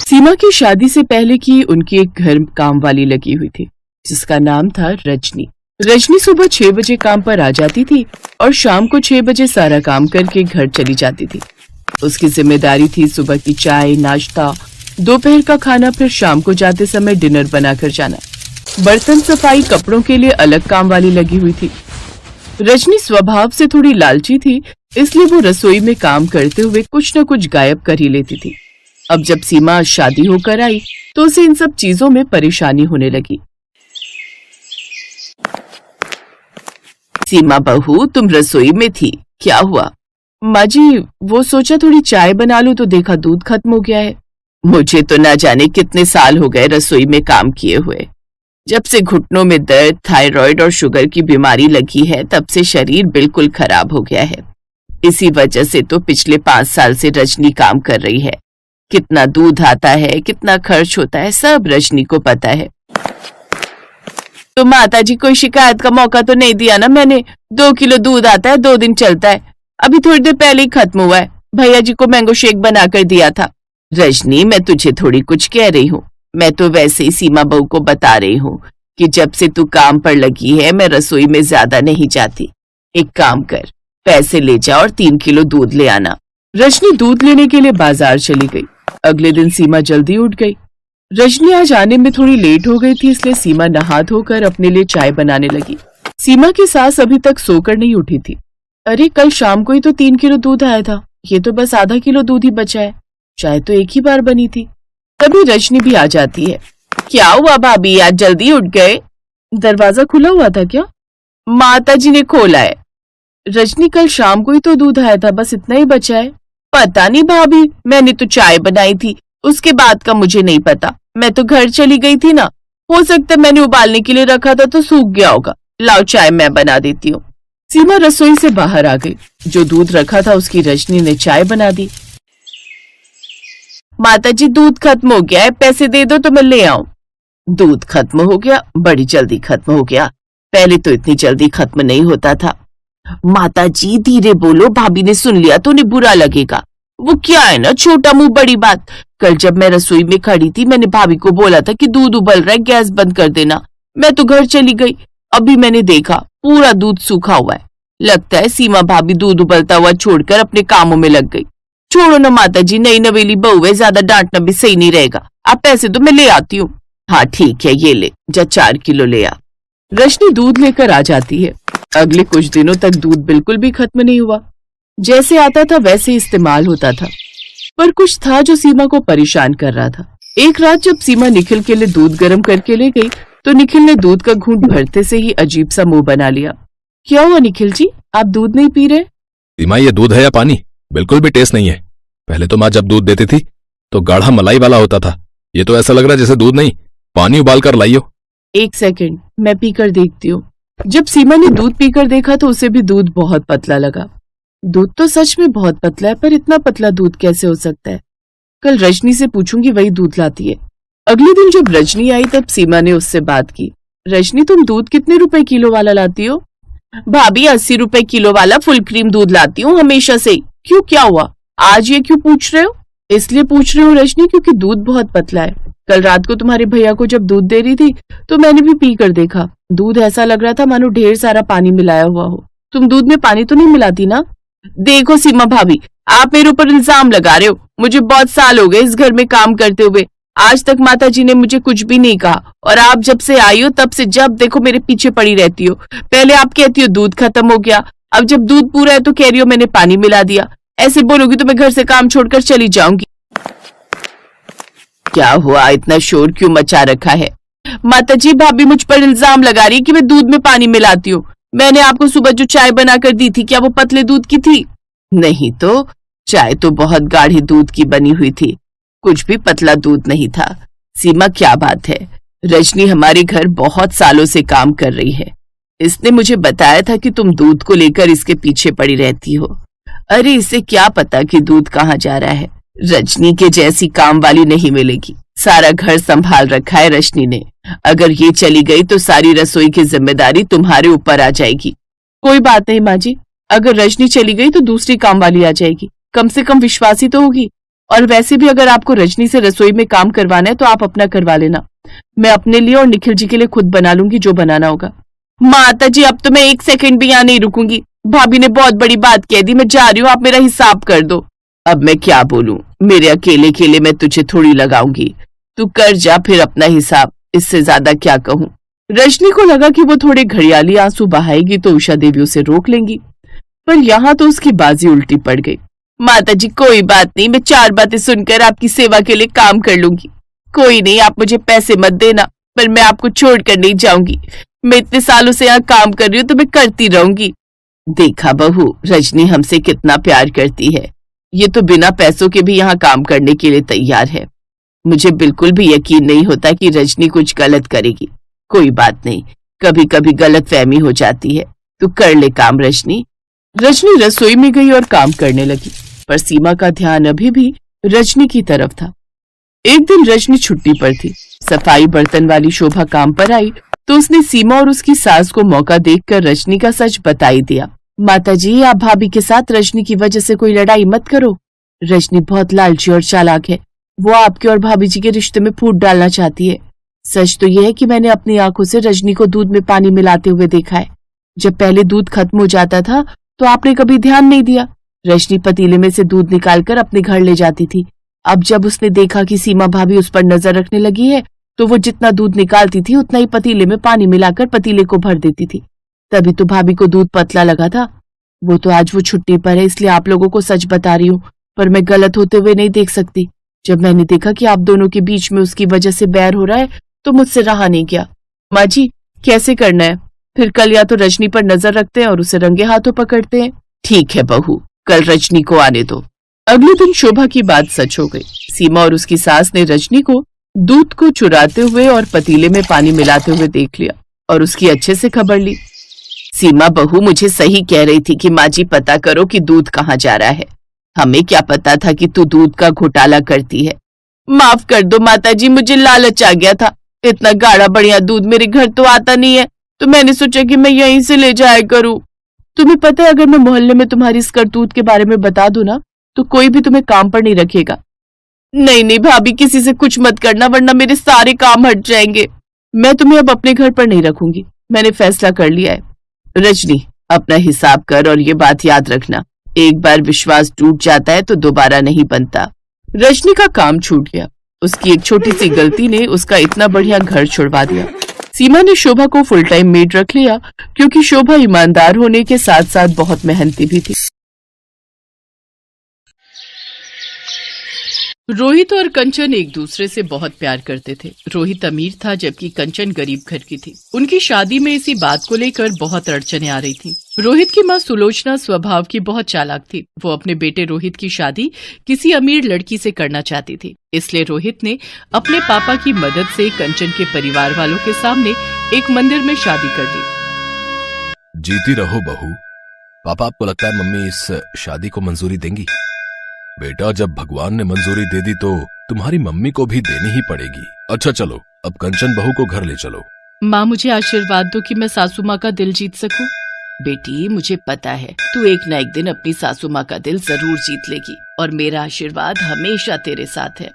सीमा की शादी से पहले की उनकी एक घर काम वाली लगी हुई थी जिसका नाम था रजनी। रजनी सुबह 6 बजे काम पर आ जाती थी और शाम को 6 बजे सारा काम करके घर चली जाती थी। उसकी जिम्मेदारी थी सुबह की चाय, नाश्ता, दोपहर का खाना, फिर शाम को जाते समय डिनर बनाकर जाना। बर्तन सफाई, कपड़ों के लिए अलग काम वाली लगी हुई थी। रजनी स्वभाव से थोड़ी लालची थी, इसलिए वो रसोई में काम करते हुए कुछ न कुछ गायब कर ही लेती थी। अब जब सीमा शादी होकर आई तो उसे इन सब चीजों में परेशानी होने लगी। सीमा बहू, तुम रसोई में थी, क्या हुआ? माँ जी, वो सोचा थोड़ी चाय बना लूं तो देखा दूध खत्म हो गया है। मुझे तो ना जाने कितने साल हो गए रसोई में काम किए हुए। जब से घुटनों में दर्द, थायराइड और शुगर की बीमारी लगी है तब से शरीर बिल्कुल खराब हो गया है। इसी वजह से तो पिछले 5 साल से रजनी काम कर रही है। कितना दूध आता है, कितना खर्च होता है, सब रजनी को पता है। तो माताजी, कोई शिकायत का मौका तो नहीं दिया ना मैंने? 2 किलो दूध आता है, 2 दिन चलता है। अभी थोड़ी देर पहले ही खत्म हुआ है। भैया जी को मैंगो शेक बनाकर दिया था। रजनी, मैं तुझे थोड़ी कुछ कह रही हूँ, मैं तो वैसे ही सीमा बहू को बता रही हूँ कि जब से तू काम पर लगी है मैं रसोई में ज्यादा नहीं जाती। एक काम कर, पैसे ले जा और 3 किलो दूध ले आना। रजनी दूध लेने के लिए बाजार चली गई। अगले दिन सीमा जल्दी उठ गई। रजनी आज आने में थोड़ी लेट हो गई थी, इसलिए सीमा नहा धोकर अपने लिए चाय बनाने लगी। सीमा की सास अभी तक सोकर नहीं उठी थी। अरे, कल शाम को ही तो 3 किलो दूध आया था, ये तो बस आधा किलो दूध ही बचा है। चाय तो एक ही बार बनी थी। तभी रजनी भी आ जाती है। क्या हुआ भाभी, आज जल्दी उठ गए? दरवाजा खुला हुआ था क्या? माताजी ने खोला है। रजनी, कल शाम को ही तो दूध आया था, बस इतना ही बचा है। पता नहीं भाभी, मैंने तो चाय बनाई थी, उसके बाद का मुझे नहीं पता। मैं तो घर चली गई थी ना, हो सकता है मैंने उबालने के लिए रखा था तो सूख गया होगा। लाओ चाय मैं बना देती हूँ। सीमा रसोई से बाहर आ गई। जो दूध रखा था उसकी रजनी ने चाय बना दी। माताजी, दूध खत्म हो गया है, पैसे दे दो तो मैं ले आऊं। दूध खत्म हो गया? बड़ी जल्दी खत्म हो गया, पहले तो इतनी जल्दी खत्म नहीं होता था। माताजी धीरे बोलो, भाभी ने सुन लिया तो उन्हें बुरा लगेगा। वो क्या है ना, छोटा मुंह बड़ी बात। कल जब मैं रसोई में खड़ी थी मैंने भाभी को बोला था कि दूध उबल रहा है, गैस बंद कर देना। मैं तो घर चली गई, अभी मैंने देखा पूरा दूध सूखा हुआ है। लगता है सीमा भाभी दूध उबलता हुआ छोड़कर अपने कामों में लग गई। छोड़ो ना माताजी, नई नवेली बहू है, ज्यादा डांटना भी सही नहीं रहेगा। आप पैसे तो मैं ले आती हूँ। हाँ ठीक है, ये ले जा, 4 किलो ले आ। रजनी दूध लेकर आ जाती है। अगले कुछ दिनों तक दूध बिल्कुल भी खत्म नहीं हुआ। जैसे आता था वैसे इस्तेमाल होता था, पर कुछ था जो सीमा को परेशान कर रहा था। एक रात जब सीमा निखिल के लिए दूध गर्म करके ले गई तो निखिल ने दूध का घूंट भरते से ही अजीब सा मुंह बना लिया। क्या हुआ निखिल जी, आप दूध नहीं पी रहे? सीमा, ये दूध है या पानी? बिल्कुल भी टेस्ट नहीं है। पहले तो माँ जब दूध देती थी तो गाढ़ा मलाई वाला होता था, ये तो ऐसा लग रहा है जैसे दूध नहीं, पानी उबाल कर लाई हो। 1 सेकंड, मैं पीकर देखती हूँ। जब सीमा ने दूध पीकर देखा तो उसे भी दूध बहुत पतला लगा। दूध तो सच में बहुत पतला है, पर इतना पतला दूध कैसे हो सकता है? कल रजनी से पूछूंगी, वही दूध लाती है। अगले दिन जब रजनी आई तब सीमा ने उससे बात की। रजनी, तुम दूध कितने रुपए किलो वाला लाती हो? भाभी, 80 रुपए किलो वाला फुल क्रीम दूध लाती हूँ हमेशा से। क्यों, क्या हुआ? आज ये क्यों पूछ रहे हो? इसलिए पूछ रही हूँ रजनी, क्योंकि दूध बहुत पतला है। कल रात को तुम्हारे भैया को जब दूध दे रही थी तो मैंने भी पी कर देखा। दूध ऐसा लग रहा था मानो ढेर सारा पानी मिलाया हुआ हो। तुम दूध में पानी तो नहीं मिलाती ना? देखो सीमा भाभी, आप मेरे ऊपर इल्जाम लगा रहे हो। मुझे बहुत साल हो गए इस घर में काम करते हुए, आज तक माताजी ने मुझे कुछ भी नहीं कहा। और आप जब से आई हो तब से जब देखो मेरे पीछे पड़ी रहती हो। पहले आप कहती हो दूध खत्म हो गया, अब जब दूध पूरा है तो कह रही हो मैंने पानी मिला दिया। ऐसे बोलोगी तो मैं घर से काम छोड़कर चली जाऊंगी। क्या हुआ, इतना शोर क्यों मचा रखा है? माताजी, भाभी मुझ पर इल्जाम लगा रही है कि मैं दूध में पानी मिलाती हूँ। मैंने आपको सुबह जो चाय बनाकर दी थी, क्या वो पतले दूध की थी? नहीं तो, चाय तो बहुत गाढ़ी दूध की बनी हुई थी, कुछ भी पतला दूध नहीं था। सीमा, क्या बात है? रजनी हमारे घर बहुत सालों से काम कर रही है, इसने मुझे बताया था कि तुम दूध को लेकर इसके पीछे पड़ी रहती हो। अरे, इसे क्या पता कि दूध कहाँ जा रहा है। रजनी के जैसी काम वाली नहीं मिलेगी, सारा घर संभाल रखा है रजनी ने। अगर ये चली गई तो सारी रसोई की जिम्मेदारी तुम्हारे ऊपर आ जाएगी। कोई बात नहीं माँ जी, अगर रजनी चली गई तो दूसरी काम वाली आ जाएगी, कम से कम विश्वासी तो होगी। और वैसे भी अगर आपको रजनी से रसोई में काम करवाना है तो आप अपना करवा लेना। मैं अपने लिए और निखिल जी के लिए खुद बना लूंगी जो बनाना होगा। माता जी अब तो मैं 1 सेकंड भी यहाँ नहीं रुकूंगी। भाभी ने बहुत बड़ी बात कह दी, मैं जा रही हूँ, आप मेरा हिसाब कर दो। अब मैं क्या बोलूं, मेरे अकेले अकेले मैं तुझे थोड़ी लगाऊंगी, तू कर जा फिर अपना हिसाब, इससे ज्यादा क्या कहूँ। रजनी को लगा कि वो थोड़े घड़ियाली आंसू बहाएगी तो उषा देवी उसे रोक लेंगी, पर यहाँ तो उसकी बाजी उल्टी पड़ गई। माता जी कोई बात नहीं, मैं 4 बातें सुनकर आपकी सेवा के लिए काम कर लूंगी। कोई नहीं, आप मुझे पैसे मत देना, पर मैं आपको छोड़कर नहीं जाऊंगी। मैं इतने सालों से यहाँ काम कर रही हूँ तो मैं करती रहूंगी। देखा बहू, रजनी हमसे कितना प्यार करती है, ये तो बिना पैसों के भी यहाँ काम करने के लिए तैयार है। मुझे बिल्कुल भी यकीन नहीं होता कि रजनी कुछ गलत करेगी। कोई बात नहीं, कभी कभी गलत फहमी हो जाती है, तू कर ले काम रजनी। रजनी रसोई में गई और काम करने लगी, पर सीमा का ध्यान अभी भी रजनी की तरफ था। एक दिन रजनी छुट्टी पर थी। सफाई बर्तन वाली शोभा काम पर आई तो उसने सीमा और उसकी सास को मौका देखकर रजनी का सच बता ही दिया। माता जी, आप भाभी के साथ रजनी की वजह से कोई लड़ाई मत करो। रजनी बहुत लालची और चालाक है, वो आपके और भाभी जी के रिश्ते में फूट डालना चाहती है। सच तो यह है कि मैंने अपनी आंखों से रजनी को दूध में पानी मिलाते हुए देखा है। जब पहले दूध खत्म हो जाता था तो आपने कभी ध्यान नहीं दिया। रजनी पतीले में से दूध निकालकर अपने घर ले जाती थी। अब जब उसने देखा कि सीमा भाभी उस पर नजर रखने लगी है तो वो जितना दूध निकालती थी उतना ही पतीले में पानी मिलाकर पतीले को भर देती थी। तभी तो भाभी को दूध पतला लगा था। वो तो आज वो छुट्टी पर है, इसलिए आप लोगों को सच बता रही हूँ, पर मैं गलत होते हुए नहीं देख सकती। जब मैंने देखा कि आप दोनों के बीच में उसकी वजह से बैर हो रहा है तो मुझसे रहा नहीं गया। माँ जी, कैसे करना है? फिर कल या तो रजनी पर नजर रखते हैं और उसे रंगे हाथों पकड़ते हैं। ठीक है बहू, कल रजनी को आने दो। अगले दिन शोभा की बात सच हो गई। सीमा और उसकी सास ने रजनी को दूध को चुराते हुए और पतीले में पानी मिलाते हुए देख लिया और उसकी अच्छे से खबर ली। सीमा बहू मुझे सही कह रही थी कि माँ जी पता करो कि दूध कहाँ जा रहा है। हमें क्या पता था कि तू दूध का घोटाला करती है। माफ कर दो माता जी, मुझे लालच आ गया था। इतना गाढ़ा बढ़िया दूध मेरे घर तो आता नहीं है, तो मैंने सोचा कि मैं यहीं से ले जाया करूं। तुम्हें पता है अगर मैं मोहल्ले में तुम्हारी इस करतूत के बारे में बता दूं ना तो कोई भी तुम्हें काम पर नहीं रखेगा। नहीं नहीं भाभी, किसी से कुछ मत करना वरना मेरे सारे काम हट जाएंगे। मैं तुम्हें अब अपने घर पर नहीं रखूंगी, मैंने फैसला कर लिया है। रजनी, अपना हिसाब कर और ये बात याद रखना, एक बार विश्वास टूट जाता है तो दोबारा नहीं बनता। रजनी का काम छूट गया। उसकी एक छोटी सी गलती ने उसका इतना बढ़िया घर छुड़वा दिया। सीमा ने शोभा को फुल टाइम मेड रख लिया क्योंकि शोभा ईमानदार होने के साथ साथ बहुत मेहनती भी थी। रोहित और कंचन एक दूसरे से बहुत प्यार करते थे। रोहित अमीर था जबकि कंचन गरीब घर की थी। उनकी शादी में इसी बात को लेकर बहुत अड़चनें आ रही थी। रोहित की मां सुलोचना स्वभाव की बहुत चालाक थी। वो अपने बेटे रोहित की शादी किसी अमीर लड़की से करना चाहती थी। इसलिए रोहित ने अपने पापा की मदद से कंचन के परिवार वालों के सामने एक मंदिर में शादी कर दी। जीती रहो बहू। पापा, आपको लगता है मम्मी इस शादी को मंजूरी देंगी? बेटा, जब भगवान ने मंजूरी दे दी तो तुम्हारी मम्मी को भी देनी ही पड़ेगी। अच्छा चलो, अब कंचन बहू को घर ले चलो। माँ, मुझे आशीर्वाद दो कि मैं सासू माँ का दिल जीत सकूं। बेटी, मुझे पता है तू एक न एक दिन अपनी सासू माँ का दिल जरूर जीत लेगी और मेरा आशीर्वाद हमेशा तेरे साथ है।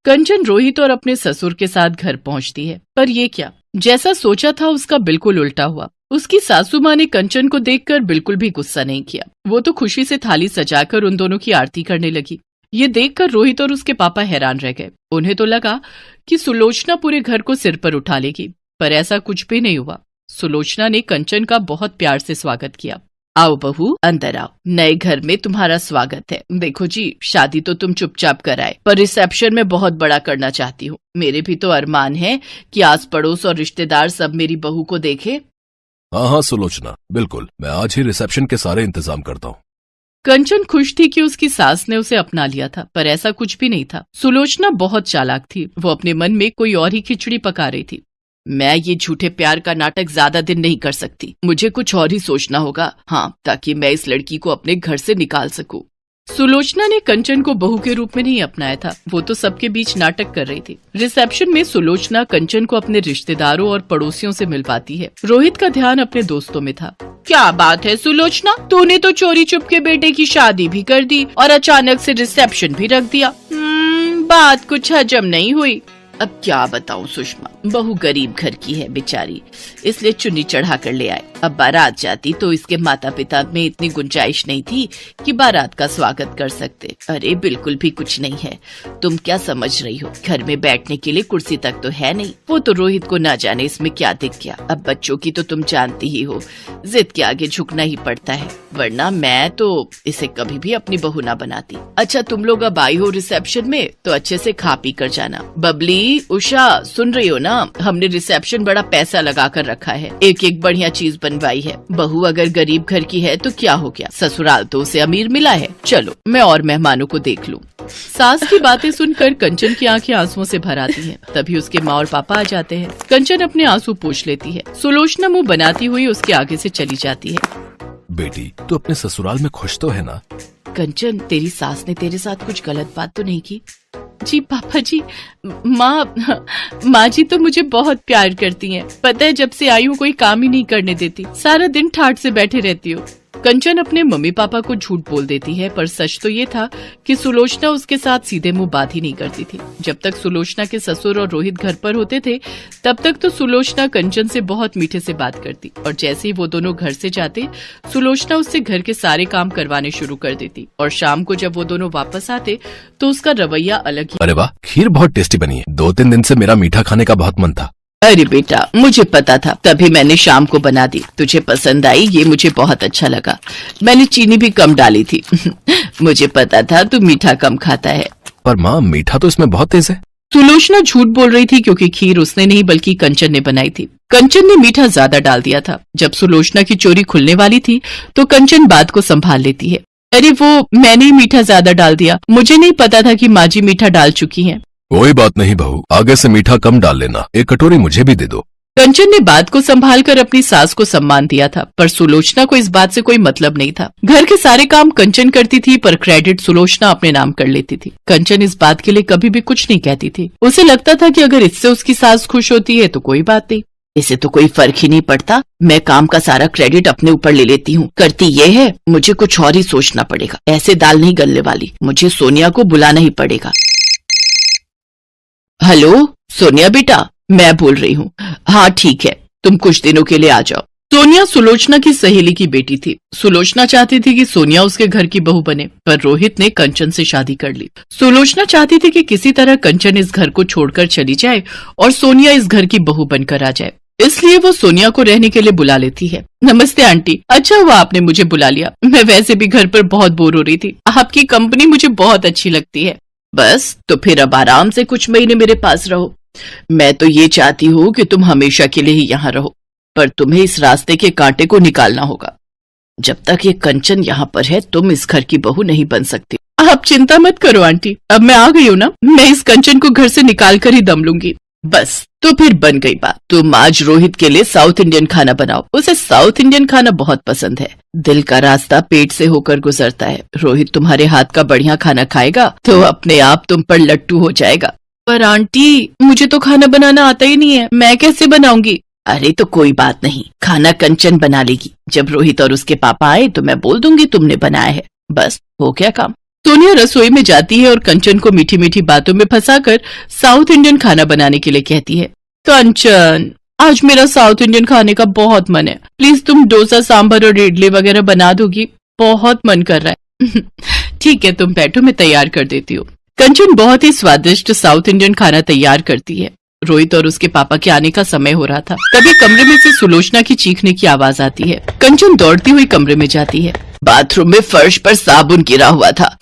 कंचन रोहित और अपने ससुर के साथ घर पहुँचती है, पर ये क्या, जैसा सोचा था उसका बिल्कुल उल्टा हुआ। उसकी सासू माँ ने कंचन को देखकर बिल्कुल भी गुस्सा नहीं किया। वो तो खुशी से थाली सजाकर उन दोनों की आरती करने लगी। ये देखकर रोहित और उसके पापा हैरान रह गए। उन्हें तो लगा कि सुलोचना पूरे घर को सिर पर उठा लेगी, पर ऐसा कुछ भी नहीं हुआ। सुलोचना ने कंचन का बहुत प्यार से स्वागत किया। आओ बहू, अंदर आओ, नए घर में तुम्हारा स्वागत है। देखो जी, शादी तो तुम चुपचाप कराए, पर रिसेप्शन में बहुत बड़ा करना चाहती हूँ। मेरे भी तो अरमान है कि आस पड़ोस और रिश्तेदार सब मेरी बहू को देखे। हाँ सुलोचना, बिल्कुल, मैं आज ही रिसेप्शन के सारे इंतजाम करता हूँ। कंचन खुश थी कि उसकी सास ने उसे अपना लिया था, पर ऐसा कुछ भी नहीं था। सुलोचना बहुत चालाक थी। वो अपने मन में कोई और ही खिचड़ी पका रही थी। मैं ये झूठे प्यार का नाटक ज्यादा दिन नहीं कर सकती, मुझे कुछ और ही सोचना होगा, हाँ, ताकि मैं इस लड़की को अपने घर से निकाल सकूं। सुलोचना ने कंचन को बहू के रूप में नहीं अपनाया था, वो तो सबके बीच नाटक कर रही थी। रिसेप्शन में सुलोचना कंचन को अपने रिश्तेदारों और पड़ोसियों से मिलवाती है। रोहित का ध्यान अपने दोस्तों में था। क्या बात है सुलोचना, तूने तो चोरी चुपके बेटे की शादी भी कर दी और अचानक से रिसेप्शन भी रख दिया। बात कुछ हजम नहीं हुई। अब क्या बताऊं सुषमा, बहू गरीब घर की है बेचारी, इसलिए चुन्नी चढ़ा कर ले आए। अब बारात जाती तो इसके माता पिता में इतनी गुंजाइश नहीं थी कि बारात का स्वागत कर सकते। अरे बिल्कुल भी कुछ नहीं है, तुम क्या समझ रही हो, घर में बैठने के लिए कुर्सी तक तो है नहीं। वो तो रोहित को ना जाने इसमें क्या दिख गया। अब बच्चों की तो तुम जानती ही हो, जिद के आगे झुकना ही पड़ता है, वरना मैं तो इसे कभी भी अपनी बहू ना बनाती। अच्छा तुम लोग अब आई हो रिसेप्शन में तो अच्छे से खा पी कर जाना। बबली, उषा, सुन रही हो ना, हमने रिसेप्शन बड़ा पैसा लगा कर रखा है, एक एक बढ़िया चीज बनवाई है। बहू अगर गरीब घर की है तो क्या हो गया, ससुराल तो उसे अमीर मिला है। चलो मैं और मेहमानों को देख लूं। सास की बातें सुनकर कंचन की आंखें आंसुओं से भर आती हैं। तभी उसके माँ और पापा आ जाते हैं। कंचन अपने आंसू पोंछ लेती है। सुलोचना मुंह बनाती हुई उसके आगे से चली जाती है। बेटी तू अपने ससुराल में खुश तो है ना? कंचन, तेरी सास ने तेरे साथ कुछ गलत बात तो नहीं की? जी पापा जी, माँ जी तो मुझे बहुत प्यार करती हैं। पता है जब से आई हूँ कोई काम ही नहीं करने देती, सारा दिन ठाठ से बैठे रहती हूँ। कंचन अपने मम्मी पापा को झूठ बोल देती है, पर सच तो ये था कि सुलोचना उसके साथ सीधे मुंह बात ही नहीं करती थी। जब तक सुलोचना के ससुर और रोहित घर पर होते थे तब तक तो सुलोचना कंचन से बहुत मीठे से बात करती, और जैसे ही वो दोनों घर से जाते सुलोचना उससे घर के सारे काम करवाने शुरू कर देती, और शाम को जब वो दोनों वापस आते तो उसका रवैया अलग ही। अरे वाह, खीर बहुत टेस्टी बनी है। 2-3 दिन से मेरा मीठा खाने का बहुत मन था। अरे बेटा, मुझे पता था, तभी मैंने शाम को बना दी। तुझे पसंद आई, ये मुझे बहुत अच्छा लगा। मैंने चीनी भी कम डाली थी। मुझे पता था तू मीठा कम खाता है। पर माँ, मीठा तो इसमें बहुत तेज है। सुलोचना झूठ बोल रही थी क्योंकि खीर उसने नहीं बल्कि कंचन ने बनाई थी। कंचन ने मीठा ज्यादा डाल दिया था। जब सुलोचना की चोरी खुलने वाली थी तो कंचन बात को संभाल लेती है। अरे वो मैंने ही मीठा ज्यादा डाल दिया, मुझे नहीं पता था कि माँ जी मीठा डाल चुकी हैं। कोई बात नहीं बहू, आगे से मीठा कम डाल लेना। एक कटोरी मुझे भी दे दो। कंचन ने बात को संभाल कर अपनी सास को सम्मान दिया था, पर सुलोचना को इस बात से कोई मतलब नहीं था। घर के सारे काम कंचन करती थी, पर क्रेडिट सुलोचना अपने नाम कर लेती थी। कंचन इस बात के लिए कभी भी कुछ नहीं कहती थी। उसे लगता था कि अगर इससे उसकी सास खुश होती है तो कोई बात नहीं, इसे तो कोई फर्क ही नहीं पड़ता। मैं काम का सारा क्रेडिट अपने ऊपर ले लेती हूँ। करती ये है, मुझे कुछ और ही सोचना पड़ेगा। ऐसे दाल नहीं गलने वाली, मुझे सोनिया को बुलाना ही पड़ेगा। हेलो सोनिया बेटा, मैं बोल रही हूँ। हाँ ठीक है, तुम कुछ दिनों के लिए आ जाओ। सोनिया सुलोचना की सहेली की बेटी थी। सुलोचना चाहती थी कि सोनिया उसके घर की बहू बने, पर रोहित ने कंचन से शादी कर ली। सुलोचना चाहती थी कि किसी तरह कंचन इस घर को छोड़कर चली जाए और सोनिया इस घर की बहू बनकर आ जाए, इसलिए वो सोनिया को रहने के लिए बुला लेती है। नमस्ते आंटी, अच्छा हुआ आपने मुझे बुला लिया। मैं वैसे भी घर पर बहुत बोर हो रही थी, आपकी कंपनी मुझे बहुत अच्छी लगती है। बस तो फिर अब आराम से कुछ महीने मेरे पास रहो। मैं तो ये चाहती हूँ कि तुम हमेशा के लिए ही यहाँ रहो, पर तुम्हें इस रास्ते के कांटे को निकालना होगा। जब तक ये कंचन यहाँ पर है तुम इस घर की बहू नहीं बन सकती। आप चिंता मत करो आंटी, अब मैं आ गई हूँ ना, मैं इस कंचन को घर से निकाल कर ही दम लूंगी। बस तो फिर बन गई बात। तुम आज रोहित के लिए साउथ इंडियन खाना बनाओ, उसे साउथ इंडियन खाना बहुत पसंद है। दिल का रास्ता पेट से होकर गुजरता है। रोहित तुम्हारे हाथ का बढ़िया खाना खाएगा तो अपने आप तुम पर लट्टू हो जाएगा। पर आंटी, मुझे तो खाना बनाना आता ही नहीं है, मैं कैसे बनाऊंगी? अरे तो कोई बात नहीं, खाना कंचन बना लेगी। जब रोहित और उसके पापा आए तो मैं बोल दूंगी तुमने बनाया है, बस हो गया काम। सोनिया रसोई में जाती है और कंचन को मीठी मीठी बातों में फंसाकर साउथ इंडियन खाना बनाने के लिए कहती है। कंचन, आज मेरा साउथ इंडियन खाने का बहुत मन है, प्लीज तुम डोसा, सांभर और इडली वगैरह बना दोगी, बहुत मन कर रहा है। ठीक है, तुम बैठो, मैं तैयार कर देती हूँ। कंचन बहुत ही स्वादिष्ट साउथ इंडियन खाना तैयार करती है। रोहित और उसके पापा के आने का समय हो रहा था। तभी कमरे में से सुलोचना की चीखने की आवाज आती है। कंचन दौड़ती हुई कमरे में जाती है। बाथरूम में फर्श पर साबुन गिरा हुआ था,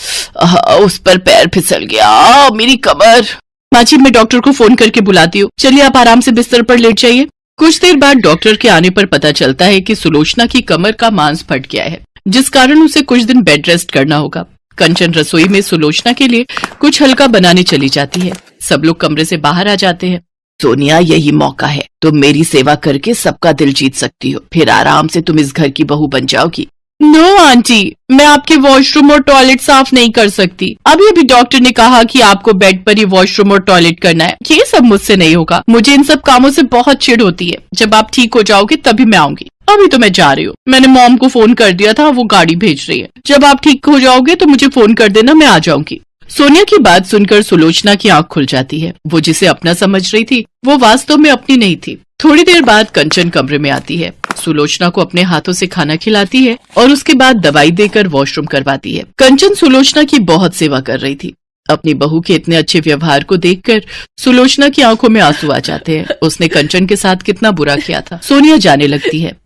उस पर पैर फिसल गया, मेरी कमर। माँ जी, मैं डॉक्टर को फोन करके बुलाती हूँ, चलिए आप आराम से बिस्तर पर लेट जाइए। कुछ देर बाद डॉक्टर के आने पर पता चलता है कि सुलोचना की कमर का मांस फट गया है, जिस कारण उसे कुछ दिन बेड रेस्ट करना होगा। कंचन रसोई में सुलोचना के लिए कुछ हल्का बनाने चली जाती है। सब लोग कमरे से बाहर आ जाते हैं। सोनिया, यही मौका है, तुम मेरी सेवा करके सबका दिल जीत सकती हो, फिर आराम से तुम इस घर की बहू बन जाओगी। नो आंटी, मैं आपके वॉशरूम और टॉयलेट साफ नहीं कर सकती। अभी अभी डॉक्टर ने कहा कि आपको बेड पर ही वॉशरूम और टॉयलेट करना है, ये सब मुझसे नहीं होगा। मुझे इन सब कामों से बहुत चिढ़ होती है। जब आप ठीक हो जाओगे तभी मैं आऊंगी, अभी तो मैं जा रही हूँ। मैंने मॉम को फोन कर दिया था, वो गाड़ी भेज रही है। जब आप ठीक हो जाओगे तो मुझे फोन कर देना, मैं आ जाऊंगी। सोनिया की बात सुनकर सुलोचना की आंख खुल जाती है। वो जिसे अपना समझ रही थी वो वास्तव में अपनी नहीं थी। थोड़ी देर बाद कंचन कमरे में आती है, सुलोचना को अपने हाथों से खाना खिलाती है और उसके बाद दवाई देकर वॉशरूम करवाती है। कंचन सुलोचना की बहुत सेवा कर रही थी। अपनी बहू के इतने अच्छे व्यवहार को देखकर सुलोचना की आंखों में आंसू आ जाते हैं। उसने कंचन के साथ कितना बुरा किया था। सोनिया जाने लगती है।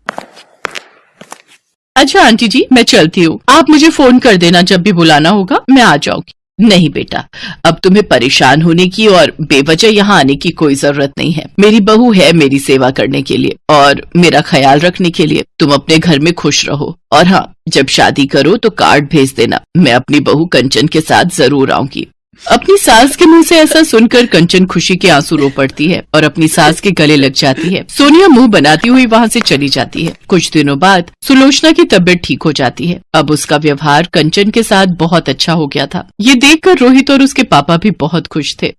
अच्छा आंटी जी, मैं चलती हूँ, आप मुझे फोन कर देना जब भी बुलाना होगा, मैं आ जाऊंगी। नहीं बेटा, अब तुम्हें परेशान होने की और बेवजह यहाँ आने की कोई जरूरत नहीं है। मेरी बहू है मेरी सेवा करने के लिए और मेरा ख्याल रखने के लिए। तुम अपने घर में खुश रहो और हाँ, जब शादी करो तो कार्ड भेज देना, मैं अपनी बहू कंचन के साथ जरूर आऊंगी। अपनी सास के मुंह से ऐसा सुनकर कंचन खुशी के आंसू रो पड़ती है और अपनी सास के गले लग जाती है। सोनिया मुंह बनाती हुई वहाँ से चली जाती है। कुछ दिनों बाद सुलोचना की तबीयत ठीक हो जाती है। अब उसका व्यवहार कंचन के साथ बहुत अच्छा हो गया था। ये देखकर रोहित और उसके पापा भी बहुत खुश थे।